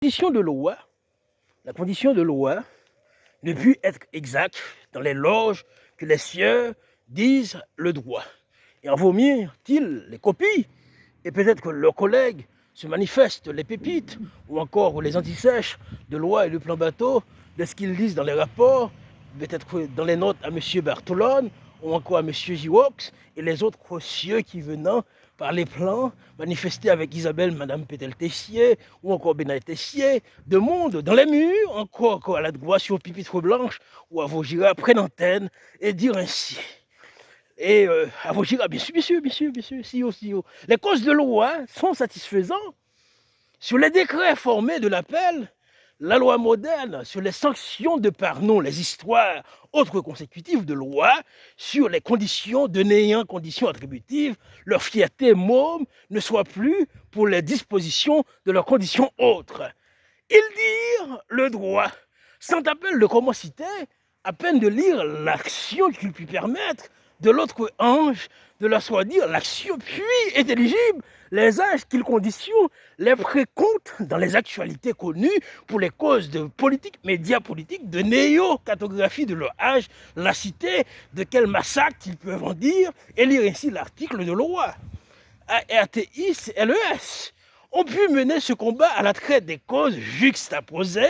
condition de loi, la condition de loi ne peut être exacte dans les loges que les sieurs disent le droit. Et en vomir-t-il les copies, et peut-être que leurs collègues se manifestent les pépites, ou encore les antisèches de loi et de plan bateau, de ce qu'ils lisent dans les rapports, peut-être dans les notes à M. Bartolone, ou encore à M. Giwox, et les autres cieux qui venant par les plans, manifester avec Isabelle, Madame Pétel-Tessier, ou encore Benaï Tessier, de monde dans les murs, encore à la droite sur Pipitre Blanche, ou à Vaugirard, prennent antenne, et dire ainsi. Et à Vaugirard, bien sûr, si haut. Les causes de loi sont satisfaisantes. Sur les décrets formés de l'appel, la loi moderne sur les sanctions de pardon, les histoires autres consécutives de loi, sur les conditions de n'ayant conditions attributives, leur fierté môme ne soit plus pour les dispositions de leurs conditions autres. Ils dirent le droit, sans appel de comment citer, à peine de lire l'action qu'il put permettre de l'autre ange de leur soit dire l'action, puis est éligible les âges qu'ils conditionnent, les précomptes dans les actualités connues pour les causes de politique, médias politiques, de néo-cartographie de leur âge, la cité, de quel massacre ils peuvent en dire, et lire ainsi l'article de loi. ARTIS, LES, ont pu mener ce combat à la traite des causes juxtaposées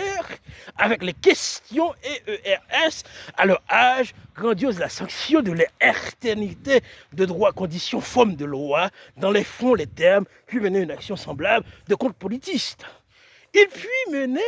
avec les questions EERS à leur âge, grandiose la sanction de l'éternité de droit, conditions, forme de loi, dans les fonds, les termes, puis mener une action semblable de contre politiste. Ils puis mener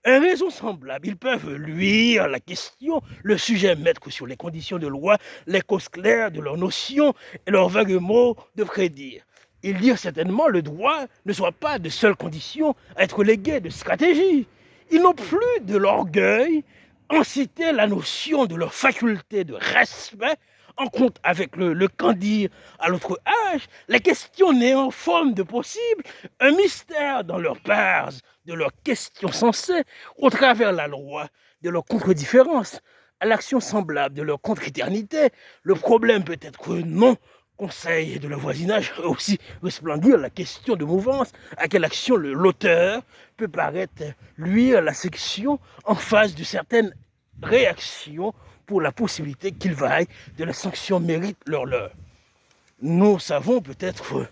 un réseau semblable. Ils peuvent luire la question, le sujet mettre sur les conditions de loi, les causes claires de leurs notions et leurs vagues mots de prédire. Ils dirent certainement le droit ne soit pas de seule condition à être légué de stratégie. Ils n'ont plus de l'orgueil en citer la notion de leur faculté de respect en compte avec le candir à l'autre âge, les questions n'ayant forme de possible, un mystère dans leur base de leurs questions sensées, au travers la loi de leurs contre-différences, à l'action semblable de leur contre-éternité, le problème peut être non conseil de le voisinage, aussi resplendir la question de mouvance, à quelle action l'auteur peut paraître, lui, la section en face de certaines réactions pour la possibilité qu'ils vaillent de la sanction mérite leur. Nous savons peut-être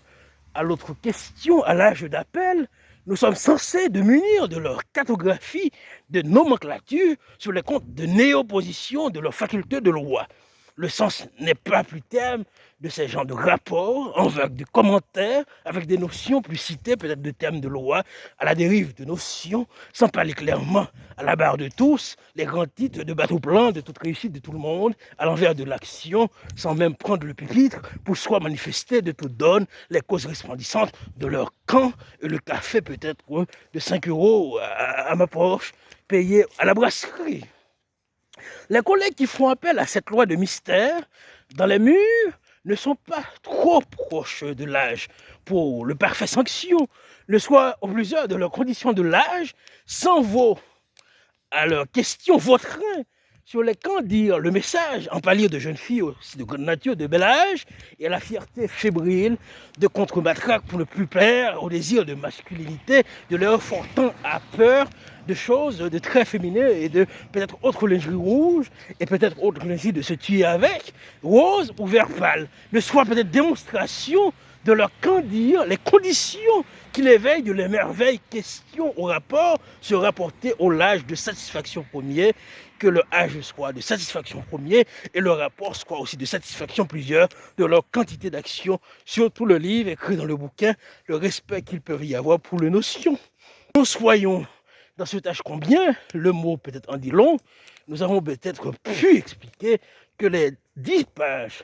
à l'autre question, à l'âge d'appel, nous sommes censés de munir de leur cartographie de nomenclature sur les comptes de néoposition de leur faculté de loi. Le sens n'est pas plus terme de ces genres de rapports, en vague de commentaires, avec des notions plus citées, peut-être de termes de loi, à la dérive de notions, sans parler clairement à la barre de tous, les grands titres de bateau plein, de toute réussite de tout le monde, à l'envers de l'action, sans même prendre le pupitre, pour soit manifester de toute donne les causes resplendissantes de leur camp, et le café peut-être de 5 € à ma poche, payé à la brasserie. Les collègues qui font appel à cette loi de mystère dans les murs ne sont pas trop proches de l'âge pour le parfait sanction, ne soient au plusieurs de leurs conditions de l'âge, s'en vaut à leurs questions vautrin sur les camps dire le message en palier de jeunes filles aussi de grande nature, de bel âge, et à la fierté fébrile de contre-matraque pour ne plus plaire au désir de masculinité, de leur fort temps à peur de choses de très féminines et de peut-être autre lingerie rouge et peut-être autre lingerie de se tuer avec, rose ou vert pâle, ne soit peut-être démonstration de leur candir, les conditions qui l'éveillent de l'émerveil, question au rapport, se rapporter au âge de satisfaction premier, que le âge soit de satisfaction premier et le rapport soit aussi de satisfaction plusieurs de leur quantité d'action sur tout le livre écrit dans le bouquin, le respect qu'ils peuvent y avoir pour les notions. Nous soyons dans ce tâche combien, le mot peut-être en dit long, nous avons peut-être pu expliquer que les 10 pages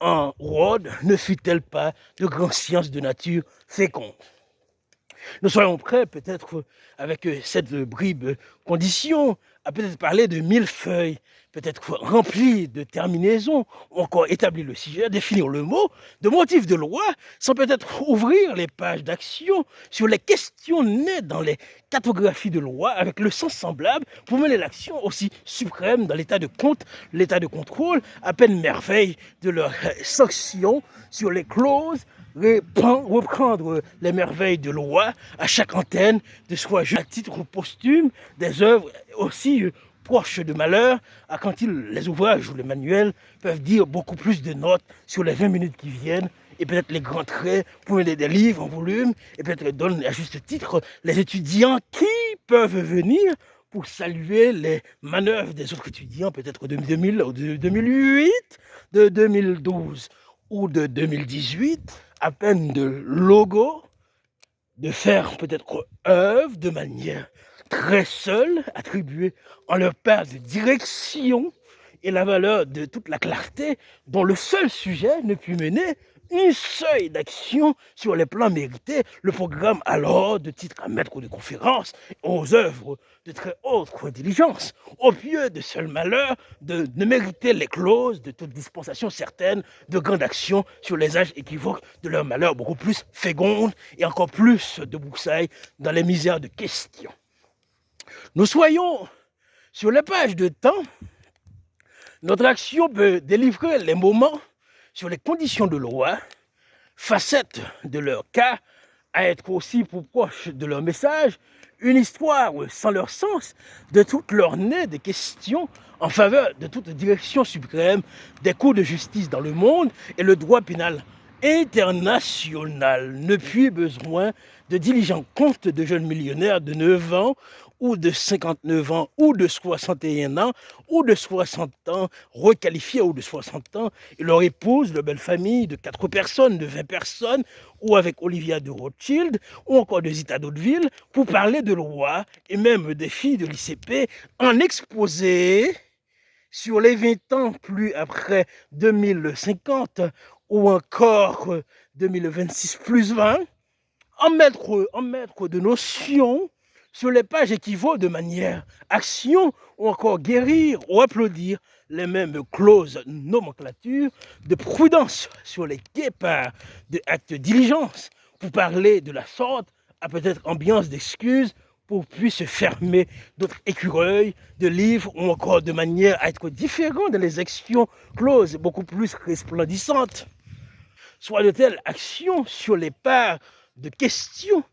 en Word ne fut-elle pas de grandes sciences de nature féconde. Nous soyons prêts, peut-être avec cette bribe condition, à peut-être parler de 1000 feuilles, peut-être remplies de terminaisons, ou encore établir le sujet, définir le mot, de motifs de loi, sans peut-être ouvrir les pages d'action sur les questions nées dans les cartographies de loi, avec le sens semblable, pour mener l'action aussi suprême dans l'état de compte, l'état de contrôle, à peine merveille de leur sanction sur les clauses reprendre les merveilles de loi à chaque antenne, de soit à titre posthume, des œuvres aussi proches de malheur, à quand les ouvrages ou les manuels peuvent dire beaucoup plus de notes sur les 20 minutes qui viennent, et peut-être les grands traits pour des livres en volume, et peut-être donne à juste titre les étudiants qui peuvent venir pour saluer les manœuvres des autres étudiants, peut-être de 2000, de 2008, de 2012 ou de 2018, à peine de logo, de faire peut-être œuvre de manière très seule, attribuée en leur part de direction et la valeur de toute la clarté dont le seul sujet ne put mener une seuil d'action sur les plans mérités, le programme alors de titre à maître de conférence aux œuvres de très haute diligence, au pieux de seul malheur de ne mériter les clauses de toute dispensation certaine de grande action sur les âges équivoques de leur malheur beaucoup plus féconde et encore plus de broussailles dans les misères de questions. Nous soyons sur les pages de temps, notre action peut délivrer les moments sur les conditions de loi, facettes de leur cas, à être aussi pour proche de leur message, une histoire sans leur sens, de toute leur nez de questions en faveur de toute direction suprême des cours de justice dans le monde et le droit pénal international ne puis besoin de diligents comptes de jeunes millionnaires de 9 ans ou de 59 ans ou de 61 ans ou de 60 ans requalifiés ou de 60 ans et leur épouse, leur belle famille de 4 personnes, de 20 personnes ou avec Olivia de Rothschild ou encore de Zita d'Hauteville pour parler de loi et même des filles de l'ICP en exposé sur les 20 ans plus après 2050 ou encore 2026 plus 20, en mettre de notions sur les pages équivaut de manière action ou encore guérir ou applaudir les mêmes clauses nomenclature de prudence sur les guépards de actes de diligence pour parler de la sorte à peut-être ambiance d'excuses pour puis se fermer d'autres écureuils de livres ou encore de manière à être différent dans les actions clauses beaucoup plus resplendissantes. Soit de telles actions sur les parts de questions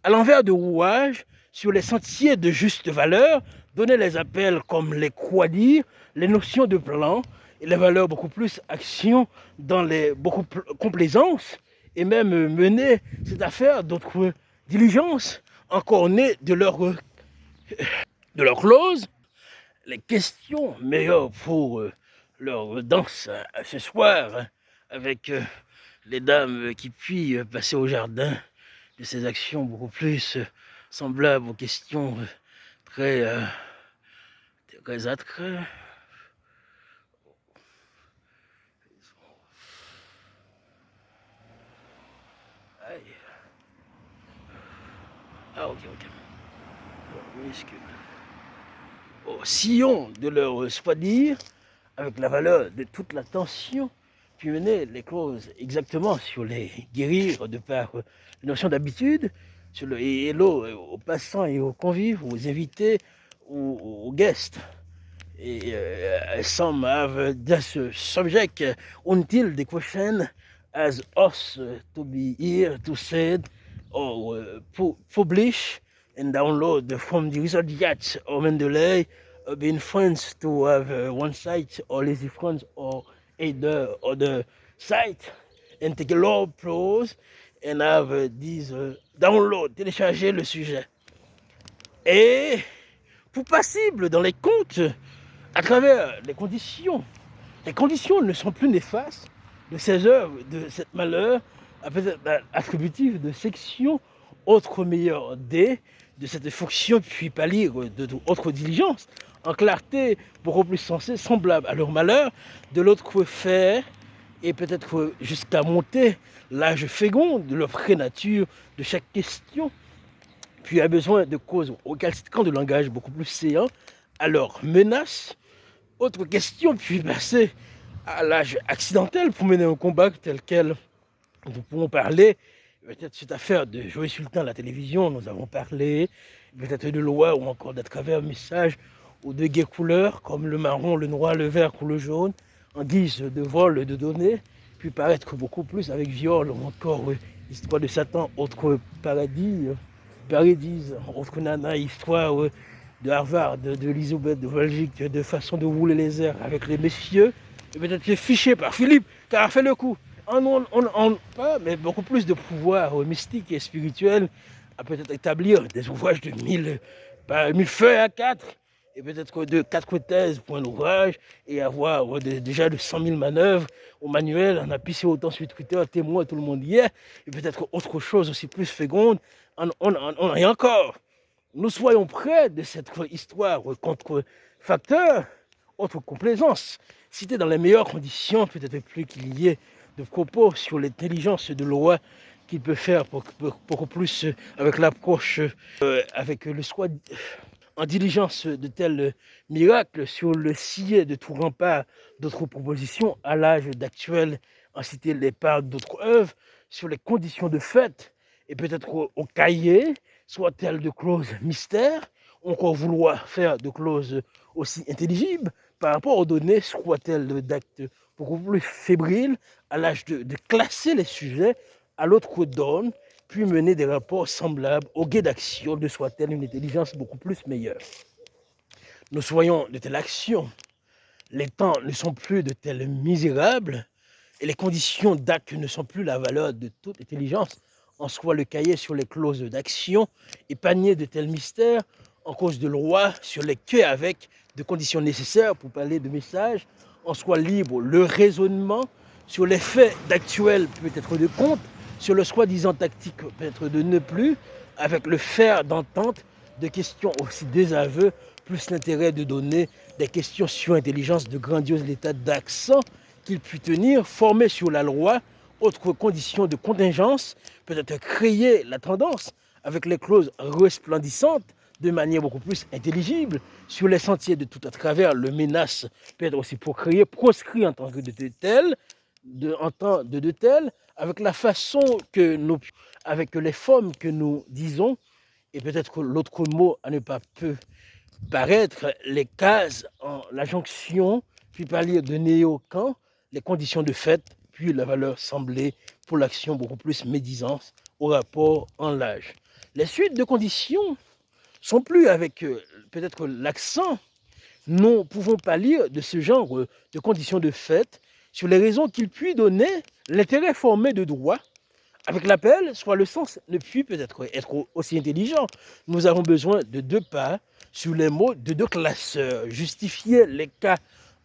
à l'envers de rouages sur les sentiers de juste valeur, donner les appels comme les quoi-dire, les notions de plan et les valeurs beaucoup plus actions dans les beaucoup plus complaisance et même mener cette affaire d'autres diligences encore nées de leur clause, les questions meilleures pour leur danse ce soir avec les dames qui puis passer au jardin de ces actions beaucoup plus semblables aux questions très attraits. Ah ok. Minuscule. Au sillon de leur soit-dire, avec la valeur de toute l'attention, puis mener les clauses exactement sur les guérir de par la notion d'habitude, sur le hello aux passants et aux convives, aux invités, aux guests. Et some have this subject until the question as us to be here to say or publish and download from the result yet or Mendeley being friends to have one site or lazy friends or either other site and take a low pause and have this download, télécharger le sujet. Et pour passible dans les comptes à travers les conditions ne sont plus néfastes de ces œuvres, de cette malheur, peut-être attributive de section, autre meilleur D, de cette fonction, puis pâlir d'autres diligences, en clarté beaucoup plus sensée, semblable à leur malheur, de l'autre faire, et peut-être jusqu'à monter l'âge fécond de leur vraie nature de chaque question, puis a besoin de causes recalcitrants de langage beaucoup plus séant, à leur menace. Autre question, puis passer à l'âge accidentel pour mener un combat tel quel nous pouvons parler, peut-être cette affaire de Joël Sultan à la télévision, nous avons parlé, peut-être de loi ou encore d'à travers un message ou de gays couleurs comme le marron, le noir, le vert ou le jaune, en guise de vol de données, puis paraître beaucoup plus avec viol, ou encore histoire de Satan, autre paradis, paradise, autre nana, histoire de Harvard, d'Elisabeth, de Belgique, de façon de rouler les airs avec les messieurs, et peut-être fiché par Philippe, car a fait le coup. Pas, mais beaucoup plus de pouvoir mystique et spirituel à peut-être établir des ouvrages de 1000 feuilles à 4, et peut-être de 4 thèses pour un ouvrage, et avoir déjà de 100 000 manœuvres au manuel. On a pissé autant sur Twitter, témoin, tout le monde y est, et peut-être autre chose aussi plus féconde. Et encore, nous soyons près de cette histoire contre-facteur, autre complaisance, cité dans les meilleures conditions, peut-être plus qu'il y ait de propos sur l'intelligence de loi qu'il peut faire beaucoup plus avec l'approche, avec le soi en diligence de tels miracles sur le scié de tout rempart d'autres propositions à l'âge d'actuel, en citer les parts d'autres œuvres, sur les conditions de fait, et peut-être au cahier, soit-elles de clauses mystères, encore vouloir faire de clauses aussi intelligibles par rapport aux données, soit-elles d'actes beaucoup plus fébriles, à l'âge de classer les sujets à l'autre donne, puis mener des rapports semblables au guet d'action de soit-elle une intelligence beaucoup plus meilleure. Nous soyons de telle action, les temps ne sont plus de tels misérables, et les conditions d'acte ne sont plus la valeur de toute intelligence, en soit le cahier sur les clauses d'action, épargné de tels mystères, en cause de loi, sur les queues avec de conditions nécessaires pour parler de messages, en soit libre le raisonnement, sur les faits d'actuel peut-être de compte, sur le soi-disant tactique peut-être de ne plus, avec le faire d'entente, de questions aussi désaveux, plus l'intérêt de donner des questions sur intelligence de grandiose l'état d'accent qu'il puisse tenir, formé sur la loi, autres conditions de contingence, peut-être créer la tendance avec les clauses resplendissantes de manière beaucoup plus intelligible sur les sentiers de tout à travers le menace, peut-être aussi pour créer, proscrit en tant que de tel, de tel, avec la façon que nous, avec les formes que nous disons, et peut-être l'autre mot à ne pas peu paraître, les cases en la jonction, puis parler de néo-camp, les conditions de fait, puis la valeur semblée pour l'action beaucoup plus médisance au rapport en l'âge. Les suites de conditions sont plus avec peut-être l'accent. Nous ne pouvons pas lire de ce genre de conditions de fait sur les raisons qu'il puisse donner l'intérêt formé de droit avec l'appel, soit le sens ne puis peut-être être aussi intelligent. Nous avons besoin de deux pas sur les mots de deux classeurs. Justifier les cas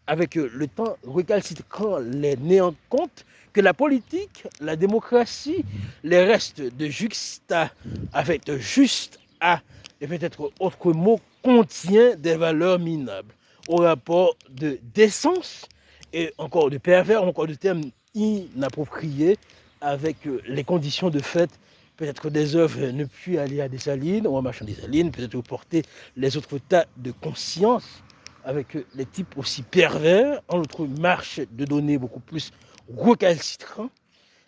avec le temps récalcitrant les néant compte que la politique, la démocratie, les restes de juxta avec juste à et peut-être autre mot contient des valeurs minables au rapport de décence et encore de pervers, encore de termes inappropriés avec les conditions de fait, peut-être des œuvres ne plus aller à des salines ou en marchant des salines, peut-être porter les autres tas de conscience avec les types aussi pervers, en notre marche de données beaucoup plus recalcitrants,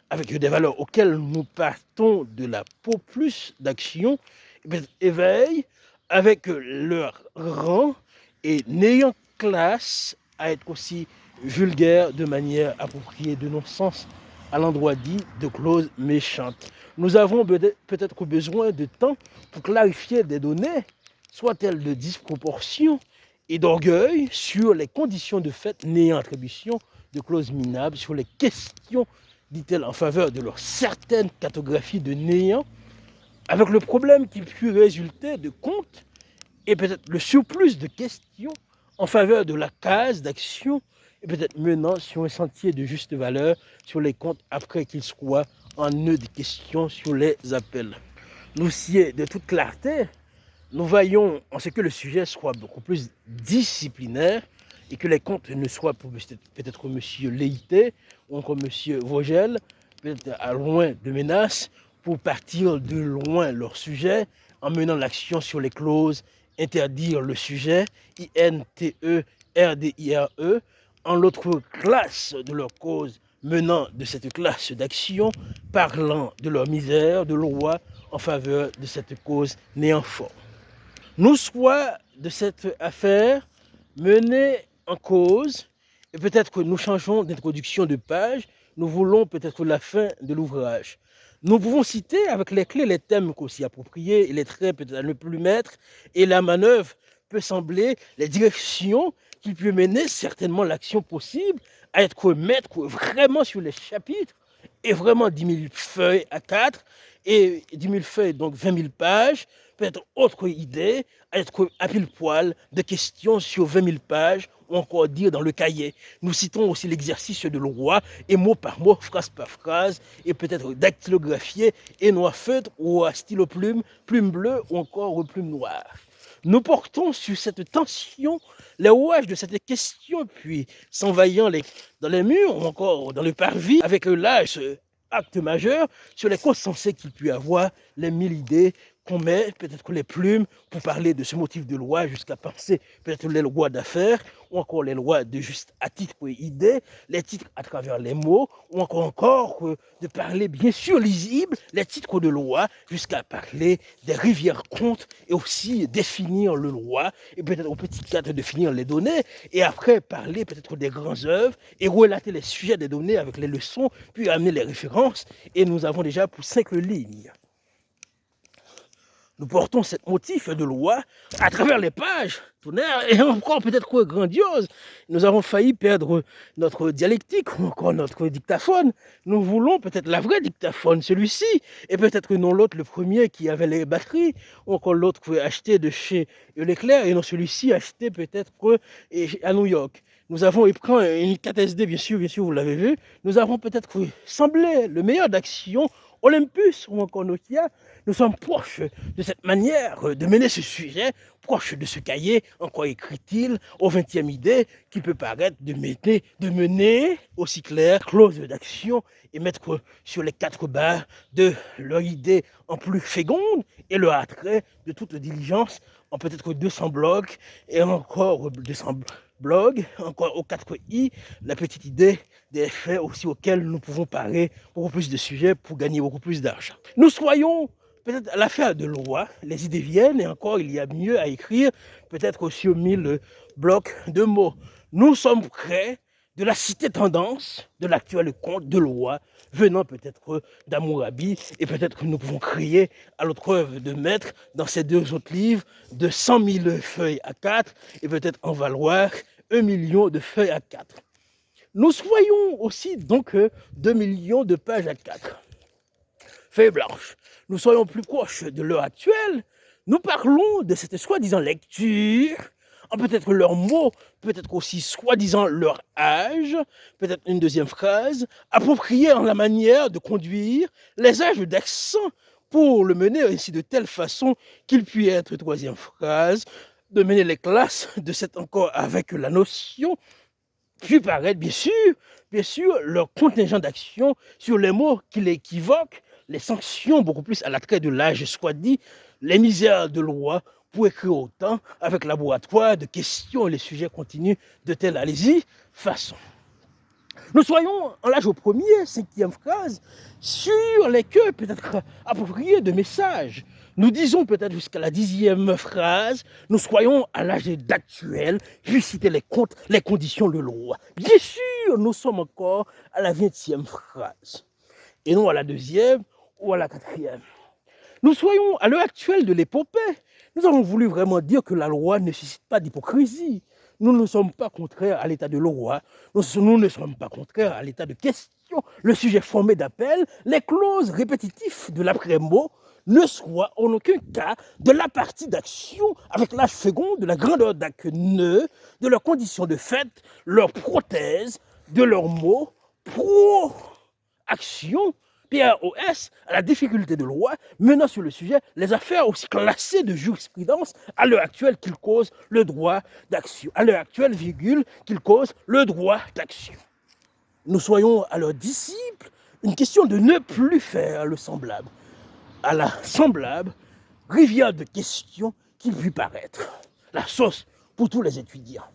avec des valeurs auxquelles nous partons de la peau plus d'action, éveil avec leur rang et n'ayant classe à être aussi vulgaire de manière appropriée de non-sens à l'endroit dit de clauses méchantes. Nous avons peut-être besoin de temps pour clarifier des données, soit-elles de disproportion et d'orgueil, sur les conditions de fait n'ayant attribution de clauses minables, sur les questions, dit-elle, en faveur de leur certaine cartographie de néant, avec le problème qui peut résulter de compte et peut-être le surplus de questions en faveur de la case d'action et peut-être menant sur un sentier de juste valeur sur les comptes après qu'ils soient en nœud de questions sur les appels. Nous sied de toute clarté, nous voyons en ce que le sujet soit beaucoup plus disciplinaire et que les comptes ne soient peut-être M. Leïté ou encore M. Vogel, peut-être à loin de menaces, pour partir de loin leur sujet en menant l'action sur les clauses, interdire le sujet, INTE, RDIRE, en l'autre classe de leur cause, menant de cette classe d'action, parlant de leur misère, de loi en faveur de cette cause néant fort. Nous soit de cette affaire menée en cause, et peut-être que nous changeons d'introduction de page nous voulons peut-être la fin de l'ouvrage. Nous pouvons citer avec les clés les thèmes qu'on s'y approprier et les traits peut-être à ne plus mettre, et la manœuvre peut sembler les directions qui peuvent mener certainement l'action possible à être maître vraiment sur les chapitres et vraiment 10 000 feuilles à 4 et 10 000 feuilles, donc 20 000 pages, peut-être autre idée, à être à pile poil de questions sur 20 000 pages ou encore dire dans le cahier. Nous citons aussi l'exercice de Leroy et mot par mot, phrase par phrase, et peut-être dactylographié et noir feutre ou à stylo plume, plume bleue ou encore plume noire. Nous portons sur cette tension les rouages de cette question, puis s'envahant dans les murs ou encore dans le parvis, avec l'âge, acte majeur, sur les causes sensées qu'il peut y avoir, les 1000 idées qu'on met, peut-être les plumes, pour parler de ce motif de loi, jusqu'à penser peut-être les lois d'affaires, ou encore les lois de juste à titre et idée, les titres à travers les mots, ou encore de parler bien sûr lisible, les titres de loi, jusqu'à parler des rivières comptes, et aussi définir le loi, et peut-être au petit cadre définir les données, et après parler peut-être des grandes œuvres, et relater les sujets des données avec les leçons, puis amener les références, et nous avons déjà pour 5 lignes. Nous portons ce motif de loi à travers les pages, tonnerre, et encore peut-être quoi grandiose. Nous avons failli perdre notre dialectique ou encore notre dictaphone. Nous voulons peut-être la vraie dictaphone, celui-ci, et peut-être non l'autre, le premier qui avait les batteries, ou encore l'autre acheté de chez Leclerc, et non celui-ci acheté peut-être à New York. Nous avons pris une 4SD, bien sûr, vous l'avez vu. Nous avons peut-être semblé le meilleur d'action Olympus ou encore Nokia. Nous sommes proches de cette manière de mener ce sujet, proches de ce cahier, en quoi écrit-il, au 20e idée, qui peut paraître de mener aussi clair, clause d'action, et mettre sur les 4 barres de leur idée en plus féconde et le attrait de toute diligence en peut-être 200 blocs et encore 200 blogs, encore aux 4 i, la petite idée des faits aussi auxquels nous pouvons parler beaucoup plus de sujets pour gagner beaucoup plus d'argent. Nous soyons peut-être à l'affaire de loi, les idées viennent et encore il y a mieux à écrire, peut-être aussi 1000 blocs de mots. Nous sommes prêts de la cité tendance, de l'actuel conte de loi, venant peut-être d'Hammurabi, et peut-être que nous pouvons crier à l'autre œuvre de maître dans ces 2 autres livres de 100 000 feuilles à 4, et peut-être en valoir 1 million de feuilles à 4. Nous soyons aussi donc 2 millions de pages à 4. Feuilles blanches. Nous soyons plus proches de l'heure actuelle. Nous parlons de cette soi-disant lecture, en peut-être leurs mots, peut-être aussi soi-disant leur âge, peut-être une deuxième phrase, appropriée en la manière de conduire les âges d'accent pour le mener ainsi de telle façon qu'il puisse être troisième phrase, de mener les classes de cette encore avec la notion, puis paraître bien sûr, leur contingent d'action sur les mots qui les équivoquent, les sanctions beaucoup plus à l'attrait de l'âge, soit dit, les misères de loi pour écrire autant avec laboratoire de questions et les sujets continuent de telle allez-y façon. Nous soyons en l'âge au premier, 5e phrase, sur les queues peut-être appropriées de messages. Nous disons peut-être jusqu'à la 10e phrase, nous soyons à l'âge d'actuel, puis citer les conditions de loi. Bien sûr, nous sommes encore à la 20e phrase, et non à la 2e ou à la 4e. Nous soyons à l'heure actuelle de l'épopée. Nous avons voulu vraiment dire que la loi ne suscite pas d'hypocrisie. Nous ne sommes pas contraires à l'état de loi. Nous ne sommes pas contraires à l'état de question. Le sujet formé d'appel, les clauses répétitives de l'après-mot ne soient en aucun cas de la partie d'action avec l'âge fécond, de la grandeur d'acneu, de leurs conditions de fait, leurs prothèses, de leurs mots, pro-action, PAOS, à la difficulté de loi, menant sur le sujet les affaires aussi classées de jurisprudence à l'heure actuelle qu'ils causent le droit d'action. À l'heure actuelle, virgule, qu'ils causent le droit d'action. Nous soyons à leurs disciples une question de ne plus faire le semblable. À la semblable rivière de questions qui puisse paraître. La sauce pour tous les étudiants.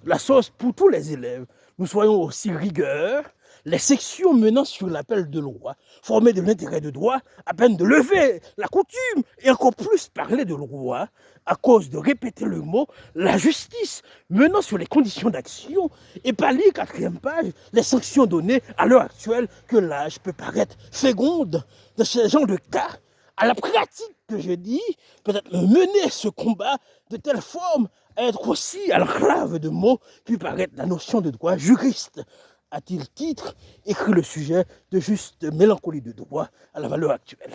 La sauce pour tous les élèves. nous soyons aussi rigueur, les sections menant sur l'appel de loi, formées de l'intérêt de droit, à peine de lever la coutume et encore plus parler de loi, à cause de répéter le mot, la justice menant sur les conditions d'action et par les 4e page, les sanctions données à l'heure actuelle que l'âge peut paraître féconde de ce genre de cas. À la pratique que je dis, peut-être mener ce combat de telle forme à être aussi à l'enclave de mots puis paraître la notion de droit juriste. A-t-il titre écrit le sujet de juste mélancolie de droit à la valeur actuelle.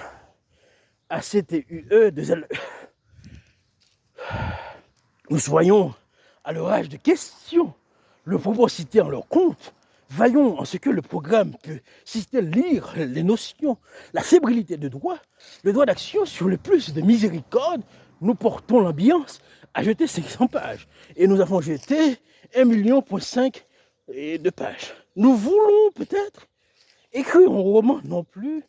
ACTUE de ZLE. Nous soyons à l'orage de questions, le propos cité en leur compte. Voyons en ce que le programme peut citer, lire les notions, la fébrilité de droit, le droit d'action sur le plus de miséricorde. Nous portons l'ambiance à jeter 500 pages et nous avons jeté 1,5 million de pages. Nous voulons peut-être écrire un roman non plus,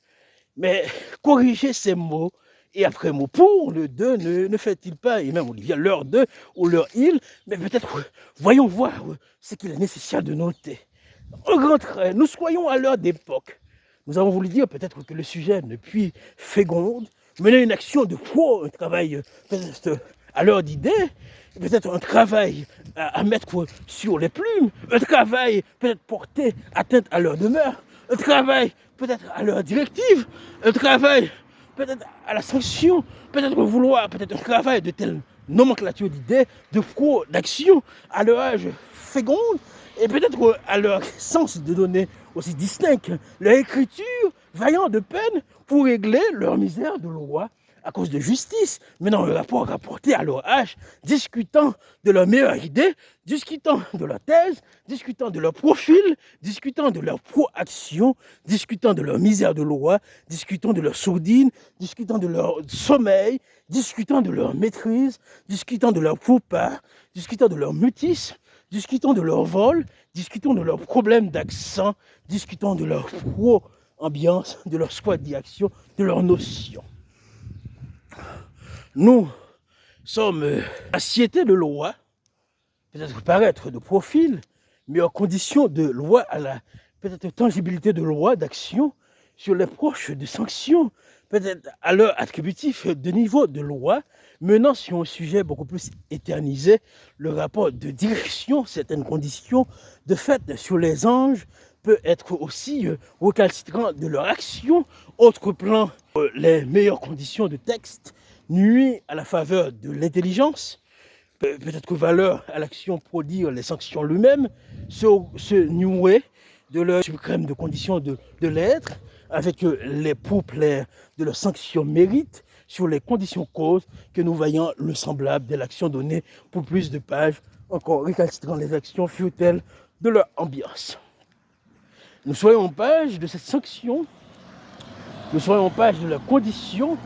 mais corriger ces mots et après mots pour le de ne fait-il pas, et même Olivier, leur de ou leur il, mais peut-être voyons voir ce qu'il est nécessaire de noter. En grand trait, nous soyons à l'heure d'époque. Nous avons voulu dire peut-être que le sujet ne puis féconde, mener une action de foi, un travail peut-être à l'heure d'idées, peut-être un travail à mettre sur les plumes, un travail peut-être porté atteinte à leur demeure, un travail peut-être à leur directive, un travail peut-être à la sanction, peut-être vouloir, peut-être un travail de telle nomenclature d'idées, de pro, d'action, à leur âge féconde, et peut-être à leur sens de données aussi distinct, leur écriture vaillant de peine pour régler leur misère de loi à cause de justice, menant le rapport rapporté à leur âge, discutant de leur meilleure idée, discutant de leur thèse, discutant de leur profil, discutant de leur pro-action, discutant de leur misère de loi, discutant de leur sourdine, discutant de leur sommeil, discutant de leur maîtrise, discutant de leur faux-pas, discutant de leur mutisme, discutant de leur vol, discutant de leurs problèmes d'accent, discutant de leur pro-ambiance, de leur squad d'action, de leurs notions. Nous sommes assiétés de loi, peut-être paraître de profil, mais en condition de loi à la peut-être tangibilité de loi d'action sur les proches de sanctions, peut-être à leur attributif de niveau de loi, menant sur un sujet beaucoup plus éternisé, le rapport de direction, certaines conditions de fait sur les anges peut être aussi recalcitrant de leur action, autre plan, les meilleures conditions de texte, nuit à la faveur de l'intelligence, peut-être que valeur à l'action produire les sanctions lui-même, se nouer de leur suprême de conditions de l'être, avec les peuples de leurs sanctions mérites sur les conditions causes que nous voyons le semblable de l'action donnée pour plus de pages, encore récalcitrant les actions furent-elles de leur ambiance. Nous soyons en page de cette sanction, nous soyons en page de leurs conditions,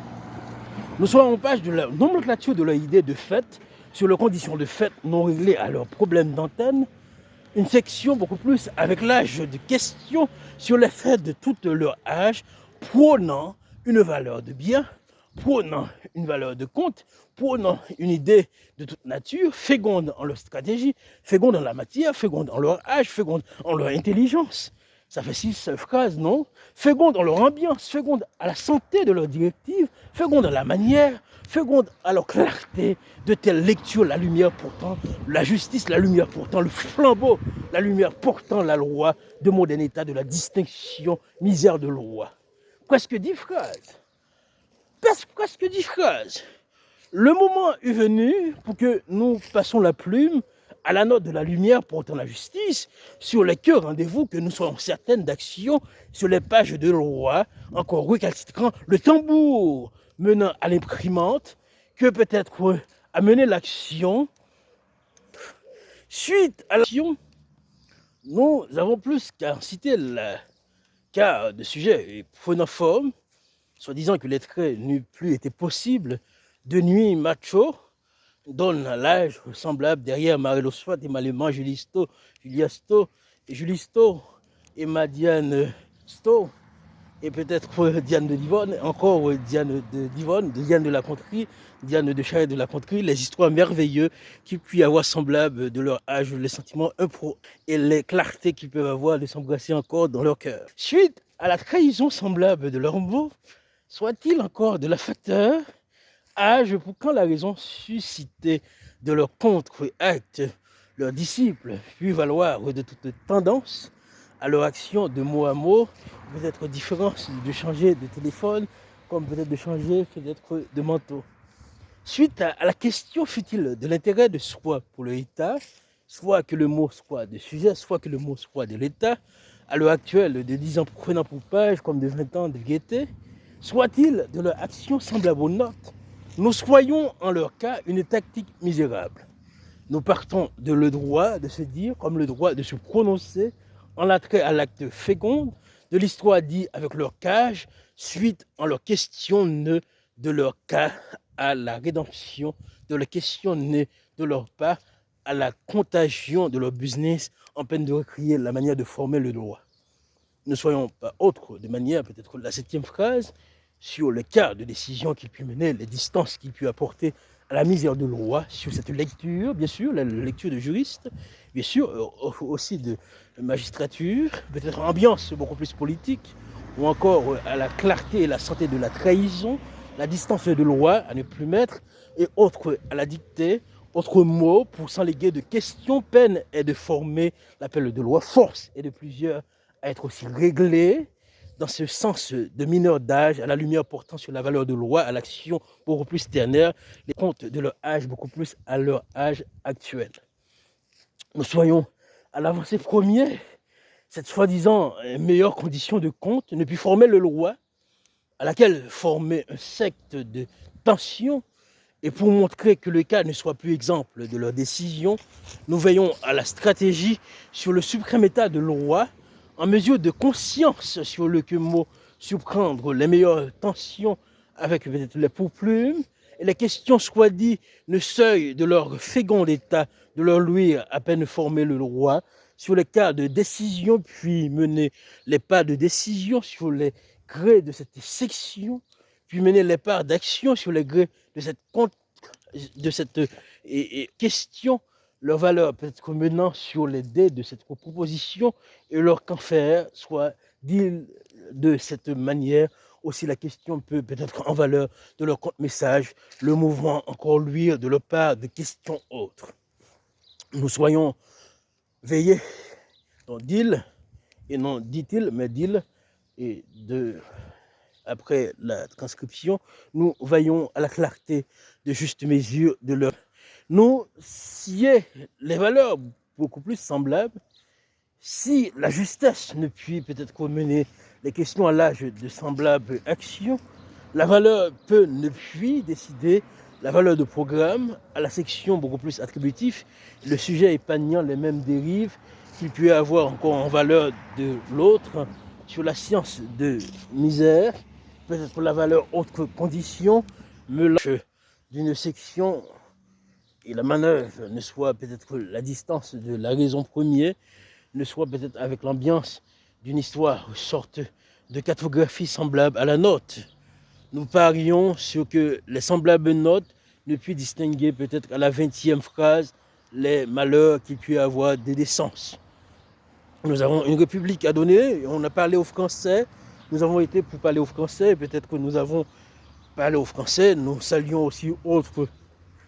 nous soyons en page de la nomenclature de leur idée de fait, sur leurs conditions de fait non réglées à leurs problèmes d'antenne, une section beaucoup plus avec l'âge de questions sur les faits de tout leur âge, prônant une valeur de bien, prônant une valeur de compte, prônant une idée de toute nature, féconde en leur stratégie, féconde en la matière, féconde en leur âge, féconde en leur intelligence. Ça fait 6 phrases, non? Féconde en leur ambiance, féconde à la santé de leur directive, féconde à la manière, féconde à leur clarté, de telle lecture, la lumière pourtant, la justice, la lumière pourtant, le flambeau, la lumière portant la loi, de moderne état de la distinction, misère de loi. Presque 10 phrases. Presque 10 phrases. Le moment est venu pour que nous passions la plume à la note de la lumière portant la justice, sur les cœurs rendez-vous que nous soyons certaines d'actions sur les pages de loi, encore récalcitrant le tambour menant à l'imprimante, que peut-être amener l'action. Suite à l'action, nous avons plus qu'à citer le cas de sujet prenant forme, soi-disant que les traits n'eût plus été possible de nuit macho, donne l'âge semblable derrière Marie-Lo Swat et Maléman, Juliasto et Julisto et Madiane Sto et peut-être Diane de Divonne, encore Diane de Divonne, Diane de la Conterie, Diane de Charette de la Conterie, les histoires merveilleuses qui peuvent avoir semblables de leur âge, les sentiments impro et les clartés qu'ils peuvent avoir de s'embrasser encore dans leur cœur. Suite à la trahison semblable de leurs mots, soit-il encore de la facteur âge pour quand la raison suscitée de leur contre-acte, leurs disciples puis valoir de toute tendance à leur action de mot à mot, peut-être différence de changer de téléphone, comme peut-être de changer peut-être de manteau. Suite à la question fut-il de l'intérêt de soi pour l'État, soit que le mot soit de sujet, soit que le mot soit de l'État, à l'heure actuelle de 10 ans prenant pour page comme de 20 ans de gaieté, soit-il de leur action semblable aux nôtres, nous soyons en leur cas une tactique misérable. Nous partons de le droit de se dire, comme le droit de se prononcer, en l'attrait à l'acte fécond, de l'histoire dit avec leur cage, suite en leur question de leur cas à la rédemption, de leur question de leur pas à la contagion de leur business, en peine de recréer la manière de former le droit. Ne soyons pas autres de manière, peut-être la 7e phrase, sur le cas de décision qu'il peut mener, les distances qu'il peut apporter à la misère de loi, sur cette lecture, bien sûr, la lecture de juristes, bien sûr, aussi de magistrature, peut-être ambiance beaucoup plus politique, ou encore à la clarté et la santé de la trahison, la distance de loi à ne plus mettre, et autres à la dictée, autres mots pour s'enléguer de questions, peine est de former l'appel de loi, force et de plusieurs à être aussi réglés, dans ce sens de mineur d'âge, à la lumière portant sur la valeur de loi, à l'action beaucoup plus ternaire, les comptes de leur âge beaucoup plus à leur âge actuel. Nous soyons à l'avancée première, cette soi-disant meilleure condition de compte ne peut former le loi, à laquelle former un secte de tension, et pour montrer que le cas ne soit plus exemple de leur décision, nous veillons à la stratégie sur le suprême état de loi, en mesure de conscience sur le que mot surprendre les meilleures tensions avec peut-être les pourplumes, et les questions soit dit ne seuil de leur fécond état, de leur lui à peine formé le roi, sur les cas de décision, puis mener les pas de décision sur les grés de cette section, puis mener les pas d'action sur les grés de cette question, leur valeur peut-être menant sur les dés de cette proposition et leur qu'en faire, soit dit de cette manière, aussi la question peut être en valeur de leur compte message, le mouvement encore lui de leur part de questions autres. Nous soyons veillés, donc dit-il, et non dit-il, mais dit-il, et après la transcription, nous veillons à la clarté de juste mesure de leur. Nous, si les valeurs beaucoup plus semblables, si la justesse ne puis peut-être mener les questions à l'âge de semblables actions, la valeur peut ne puis décider la valeur de programme à la section beaucoup plus attributive, le sujet épargnant les mêmes dérives qu'il peut avoir encore en valeur de l'autre sur la science de misère, peut-être la valeur autre condition, mélange d'une section et la manœuvre ne soit peut-être la distance de la raison première, ne soit peut-être avec l'ambiance d'une histoire, une sorte de cartographie semblable à la note. Nous parions sur que les semblables notes ne puissent distinguer peut-être à la 20e phrase les malheurs qu'il peut y avoir des décences. Nous avons une république à donner, on a parlé aux Français, nous avons été pour parler aux Français, peut-être que nous avons parlé aux Français, nous saluons aussi autres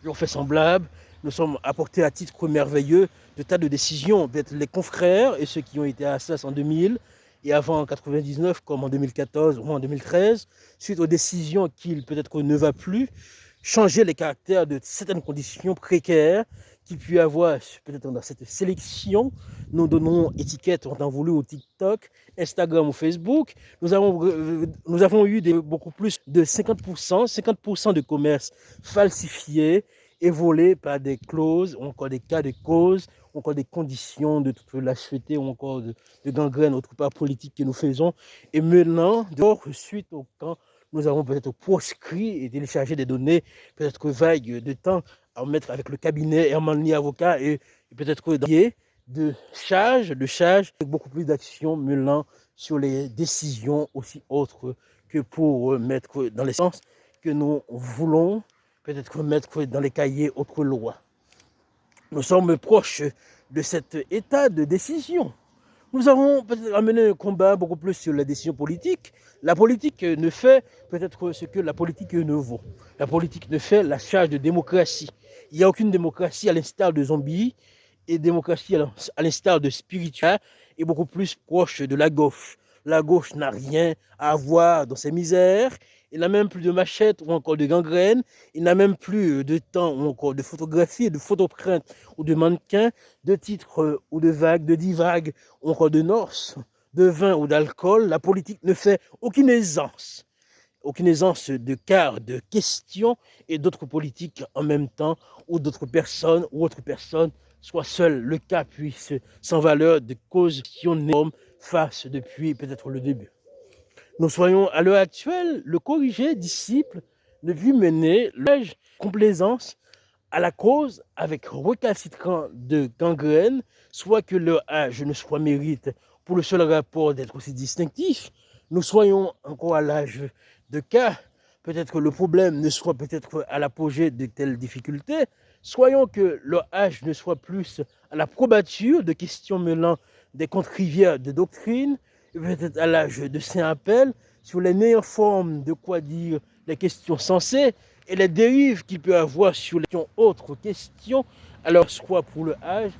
qui ont fait semblable, nous sommes apportés à titre merveilleux de tas de décisions, peut-être les confrères et ceux qui ont été à Assas en 2000 et avant en 99 comme en 2014 ou en 2013, suite aux décisions qu'il peut-être ne va plus, changer les caractères de certaines conditions précaires qu'il peut y avoir peut-être dans cette sélection. Nous donnons étiquette en temps voulu au TikTok, Instagram ou Facebook. Nous avons eu beaucoup plus de 50% de commerce falsifiés et volés par des clauses, ou encore des cas de cause, ou encore des conditions de toute lâcheté, ou encore de gangrène autre part politique que nous faisons. Et maintenant, suite au camp, nous avons peut-être proscrit et téléchargé des données, peut-être vagues de temps à mettre avec le cabinet et à m'emmener avocat et peut-être charge, avec beaucoup plus d'actions menant sur les décisions aussi autres que pour mettre dans les sens que nous voulons peut-être mettre dans les cahiers autres lois. Nous sommes proches de cet état de décision. Nous avons peut-être amené un combat beaucoup plus sur la décision politique. La politique ne fait peut-être ce que la politique ne vaut. La politique ne fait la charge de démocratie. Il n'y a aucune démocratie à l'instar de zombies et démocratie à l'instar de spirituel est beaucoup plus proche de la gauche. La gauche n'a rien à avoir dans ses misères. Il n'a même plus de machette ou encore de gangrène. Il n'a même plus de temps ou encore de photographie, de photoprints ou de mannequins, de titres ou de vagues, de divagues ou encore de noces, de vin ou d'alcool. La politique ne fait aucune aisance de quart, de questions et d'autres politiques en même temps, ou d'autres personnes ou autres personnes, soit seul le cas puisse, sans valeur de cause, qui ont normes face depuis peut-être le début. Nous soyons à l'heure actuelle le corrigé disciple ne plus mener l'âge complaisance à la cause avec recalcitrant de gangrène, soit que leur âge ne soit mérite pour le seul rapport d'être aussi distinctif. Nous soyons encore à l'âge de cas, peut-être que le problème ne soit peut-être à l'apogée de telles difficultés, soyons que leur âge ne soit plus à la probature de questions mêlant des contre-rivières de doctrine, peut-être à l'âge de Saint-Appel, sur les meilleures formes de quoi dire les questions sensées et les dérives qu'il peut avoir sur les autres questions, alors soit pour le âge,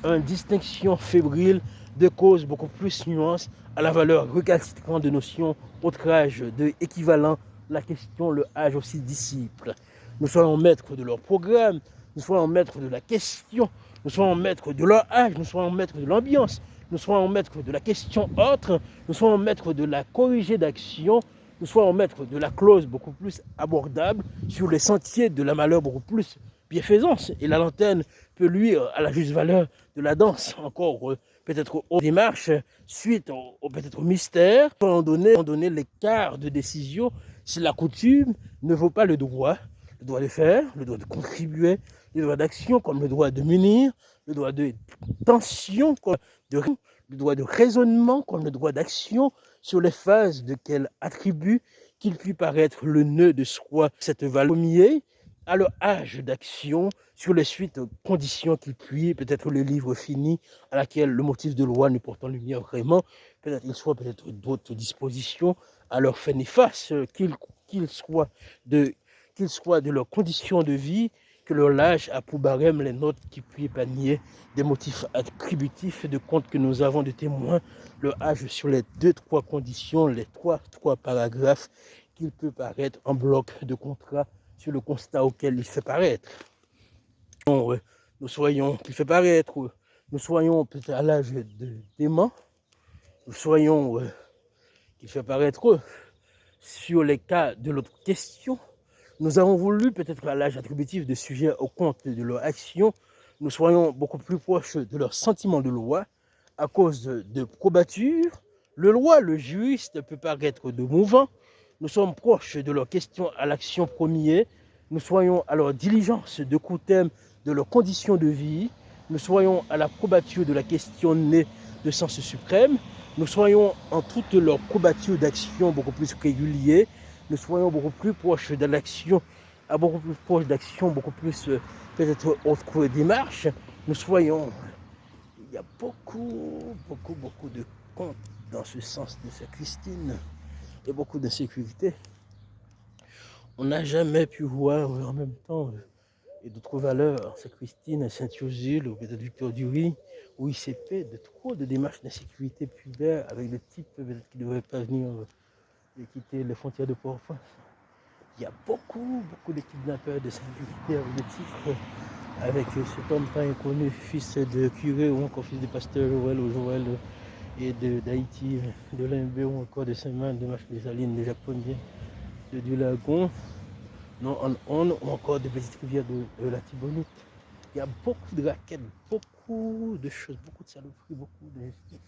une distinction fébrile de causes beaucoup plus nuances à la valeur recalcitrante de notions, autre âge de équivalent, la question, le âge aussi disciple. Nous soyons maîtres de leur programme, nous soyons maîtres de la question, nous soyons maîtres de leur âge, nous soyons maîtres de l'ambiance, nous soyons maîtres de la question autre, nous soyons maîtres de la corrigée d'action, nous soyons maîtres de la clause beaucoup plus abordable sur les sentiers de la malheur beaucoup plus bienfaisance. Et la lanterne peut luire à la juste valeur de la danse, encore peut-être aux démarches, suite au peut-être au mystère, pour donner l'écart de décision si la coutume ne vaut pas le droit de faire, le droit de contribuer, le droit d'action comme le droit de munir, le droit de tension comme le droit de raisonnement comme le droit d'action sur les phases de quel attribut qu'il puisse paraître le nœud de soi, cette valeur à leur âge d'action sur les suites conditions qu'il puisse, peut-être le livre fini à laquelle le motif de loi ne porte en lumière vraiment, peut-être il soit peut-être d'autres dispositions à leur fait néfaste, qu'ils soient de leurs conditions de vie, que leur âge a pour barème les notes qui puissent pas nier des motifs attributifs de compte que nous avons de témoins, leur âge sur les 2-3 conditions, les 3 paragraphes qu'il peut paraître en bloc de contrat sur le constat auquel il fait paraître. Nous soyons, qu'il fait paraître, nous soyons peut-être à l'âge de dément, nous soyons qu'il fait paraître sur les cas de l'autre question. Nous avons voulu, peut-être à l'âge attributif de sujets au compte de leur action, nous soyons beaucoup plus proches de leur sentiment de loi à cause de probature. Le juriste peut paraître de mouvant. Nous sommes proches de leurs questions à l'action première. Nous soyons à leur diligence de coutume de leurs conditions de vie. Nous soyons à la probature de la question née de sens suprême. Nous soyons en toute leur probature d'action beaucoup plus régulière. Nous soyons beaucoup plus proches de l'action, beaucoup plus proches d'action, beaucoup plus peut-être autre démarche. Nous soyons, il y a beaucoup de comptes dans ce sens de Saint Christine et beaucoup d'insécurité. On n'a jamais pu voir en même temps et d'autres valeurs, Saint Christine, Saint-Ursule, ou peut-être Victor Dury, où il s'est fait de trop de démarches d'insécurité pubère avec des types peut-être qui ne devraient pas venir et quitter les frontières de Port-au-Prince. Il y a beaucoup de kidnappeurs de sécurité avec des titres, avec cet homme pas inconnu, fils de curé ou encore fils de pasteur Joël ou Joël et d'Haïti, de Limbé ou encore de Saint-Man, de Marche des Salines, de Jacques-Pondier, de Dulagon, non on ou encore de petites rivières de la Tibonite. Il y a beaucoup de raquettes, beaucoup de choses, beaucoup de saloperies, beaucoup d'injustices.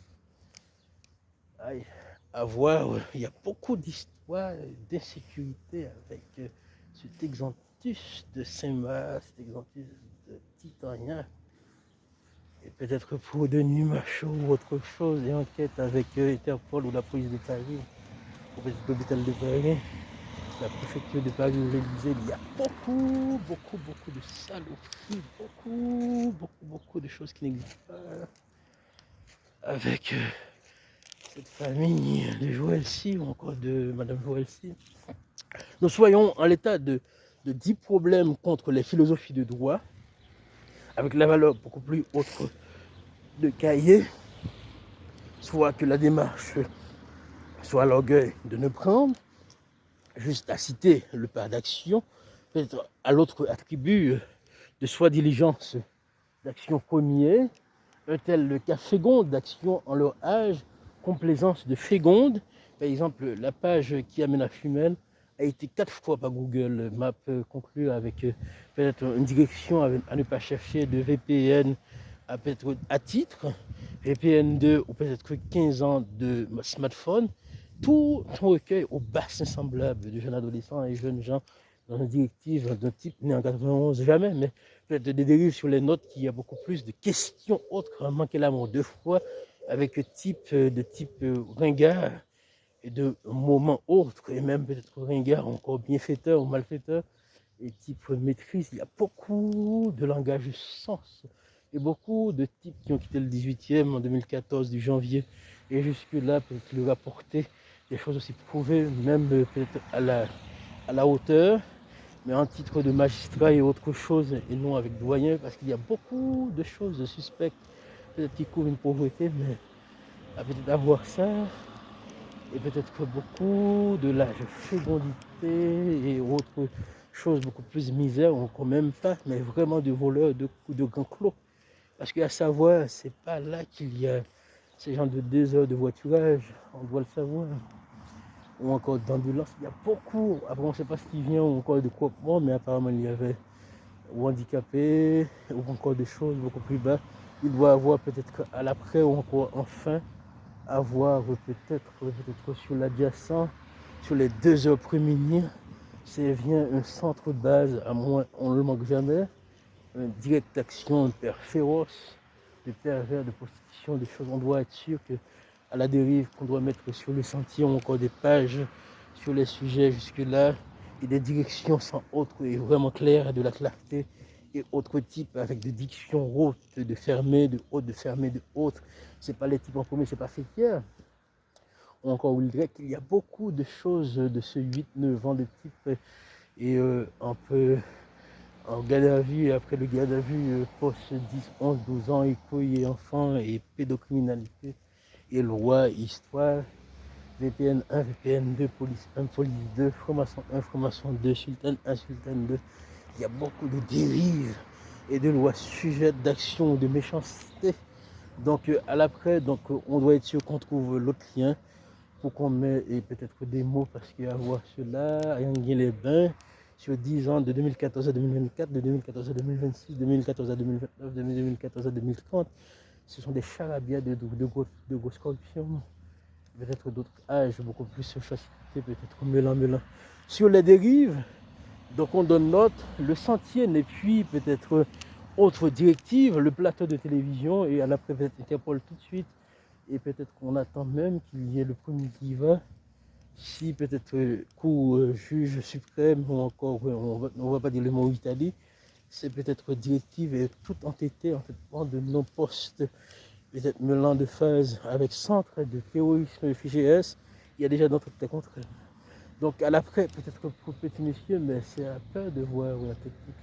Aïe, à voir, il y a beaucoup d'histoires d'insécurité avec cet exantus de Saint-Mars, cet exantus de Titanien. et peut-être pour Denis Machaut ou autre chose, et enquête avec Interpol ou la police de Paris, ou peut-être l'hôpital de Paris, la préfecture de Paris ou l'Élysée. Il y a beaucoup de saloperies, beaucoup de choses qui n'existent pas avec cette famille de Joël Sy ou encore de Madame Joël Sy. Nous soyons en l'état de 10 problèmes contre les philosophies de droit, avec la valeur beaucoup plus haute de cahier, soit que la démarche soit l'orgueil de ne prendre, juste à citer le pas d'action, peut-être à l'autre attribut de soi diligence d'action premier, un tel le cas féconde d'action en leur âge, complaisance de féconde. Par exemple, la page qui amène à Fumel a été 4 fois par Google Maps conclue avec peut-être une direction à ne pas chercher de VPN à peut-être à titre, VPN 2 ou peut-être 15 ans de smartphone. Tout recueil au bassin semblable de jeunes adolescents et jeunes gens dans une directive d'un type né en 91, jamais, mais peut-être des dérives sur les notes qui a beaucoup plus de questions autres, manquer l'amour 2 fois, avec de type ringard et de moments autres, et même peut-être ringard encore bienfaiteur ou malfaiteur, et type maîtrise. Il y a beaucoup de langage sens et beaucoup de types qui ont quitté le 18e en 2014 du janvier et jusque-là peut-être lui rapporter des choses aussi prouvées, même peut-être à la hauteur, mais en titre de magistrat et autre chose, et non avec doyen, parce qu'il y a beaucoup de choses suspectes, peut-être qui couvrent une pauvreté, mais à peut-être avoir ça, et peut-être beaucoup de l'âge fécondité et autres choses beaucoup plus misère, ou quand même pas, mais vraiment de voleurs, de grands clos. Parce qu'à savoir, c'est pas là qu'il y a ces gens de 2 heures de voiturage, on doit le savoir. Ou encore d'ambulance, il y a beaucoup, après on ne sait pas ce qui vient, ou encore de croquements, mais apparemment il y avait ou handicapés, ou encore des choses beaucoup plus bas. Il doit avoir peut-être à l'après, ou encore enfin, avoir peut-être sur l'adjacent, sur les 2 heures prémunir, c'est vient un centre base, à moins on ne le manque jamais, une directe action, un père féroce, de pervers, de prostitution, des choses. On doit être sûr que à la dérive qu'on doit mettre sur le sentier, ou encore des pages sur les sujets jusque-là, et des directions sans autre et vraiment claires, de la clarté et autres types avec des dictions hautes, de fermer, de haute, de fermer, de haute. C'est pas les types en premier, c'est pas Fétière. Ou encore Wildrek, il y a beaucoup de choses de ce 8-9 ans de type et un peu en garde à vue, et après le garde à vue, post 10, 11, 12 ans, écouille et enfants et pédocriminalité et loi, histoire, VPN 1, VPN 2, police 1, police 2, franc-maçon 1, franc-maçon 2, sultan 1, sultan 2. Il y a beaucoup de dérives et de lois sujettes d'action, de méchanceté. Donc à l'après, on doit être sûr qu'on trouve l'autre lien pour qu'on mette peut-être des mots, parce qu'il y a à voir cela, à Yanguin-les-Bains, sur 10 ans, de 2014 à 2024, de 2014 à 2026, de 2014 à 2029, de 2014 à 2030. Ce sont des charabia de grosses corruptions, peut-être d'autres âges, beaucoup plus facilité, peut-être mêlant. Sur les dérives, donc on donne note, le sentier n'est puis peut-être autre directive, le plateau de télévision, et à l'après peut-être Interpol tout de suite, et peut-être qu'on attend même qu'il y ait le premier qui va, si peut-être cour juge suprême, ou encore, on va pas dire le mot Italie, c'est peut-être directive et tout entêté en fait de nos postes, peut-être mêlant de phase avec centre de terrorisme FIGS, il y a déjà d'autres contraires. Donc à l'après, peut-être pour petit monsieur, mais c'est à peur de voir la technique.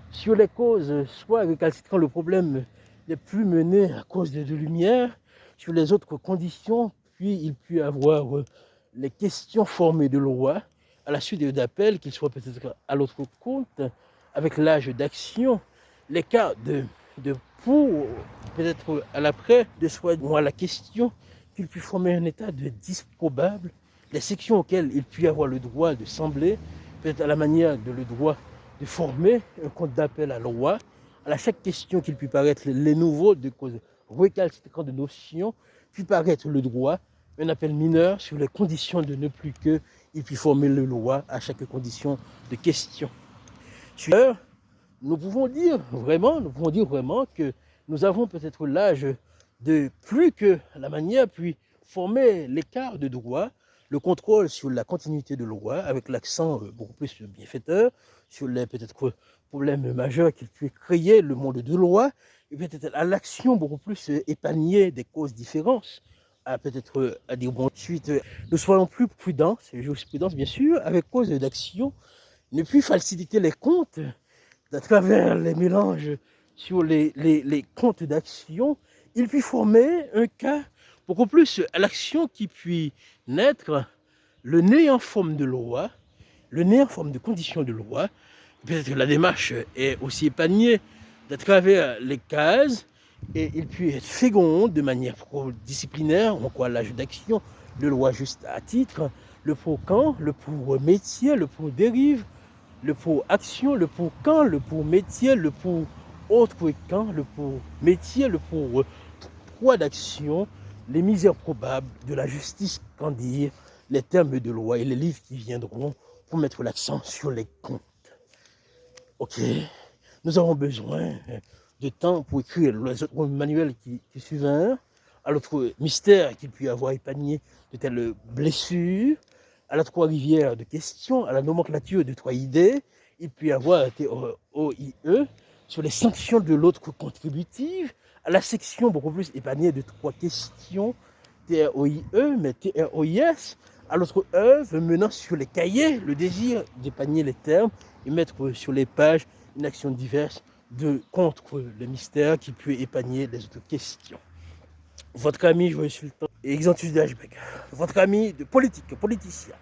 Sur les causes, soit récalcitrant, le problème n'est plus mené à cause de lumière, sur les autres conditions, puis il peut y avoir les questions formées de loi, à la suite d'appels, qu'ils soient peut-être à l'autre compte, avec l'âge d'action, les cas de pour, peut-être à l'après, de soit à la question qu'il puisse former un état de disprobable, les sections auxquelles il peut avoir le droit de sembler, peut-être à la manière de le droit de former un compte d'appel à la loi, à chaque question qu'il puisse paraître les nouveaux de cause récalcitrants de notions, puis paraître le droit, un appel mineur sur les conditions de ne plus que il puisse former le loi à chaque condition de question. Sur nous pouvons dire vraiment que nous avons peut-être l'âge de plus que la manière, puis former l'écart de droit, le contrôle sur la continuité de loi, avec l'accent beaucoup plus bienfaiteur, sur les peut-être problèmes majeurs qu'il peut créer le monde de loi, et peut-être à l'action beaucoup plus épargnée des causes différentes, à peut-être à dire bon suite, nous soyons plus prudents, c'est jurisprudence bien sûr, avec cause d'action, ne plus faciliter les comptes à travers les mélanges sur les comptes d'action, il puis former un cas beaucoup plus à l'action qui puis naître le nez en forme de loi, le nez en forme de condition de loi. Peut-être que la démarche est aussi épargnée à travers les cases et il peut être fécond de manière disciplinaire, en quoi l'âge d'action, le loi juste à titre, le pour quand, le pour métier, le pour dérive, le pour action, le pour quand, le pour métier, le pour autre quand, le pour métier, le pour droit d'action, les misères probables de la justice, quand dire, les termes de loi et les livres qui viendront pour mettre l'accent sur les comptes. Ok, nous avons besoin de temps pour écrire les autres manuels qui suivent, à l'autre mystère qu'il peut y avoir épargné de telles blessures, à la Trois-Rivières de questions, à la nomenclature de 3ID, il peut y avoir TOIE sur les sanctions de l'autre contributive, à la section beaucoup plus épargnée de 3 questions, TROIE, mais TROIS, à l'autre œuvre menant sur les cahiers le désir d'épargner les termes et mettre sur les pages une action diverse contre le mystère qui peut épargner les autres questions. Votre ami Joël Sultan et Exantus de Hachbeck, votre ami de politicien.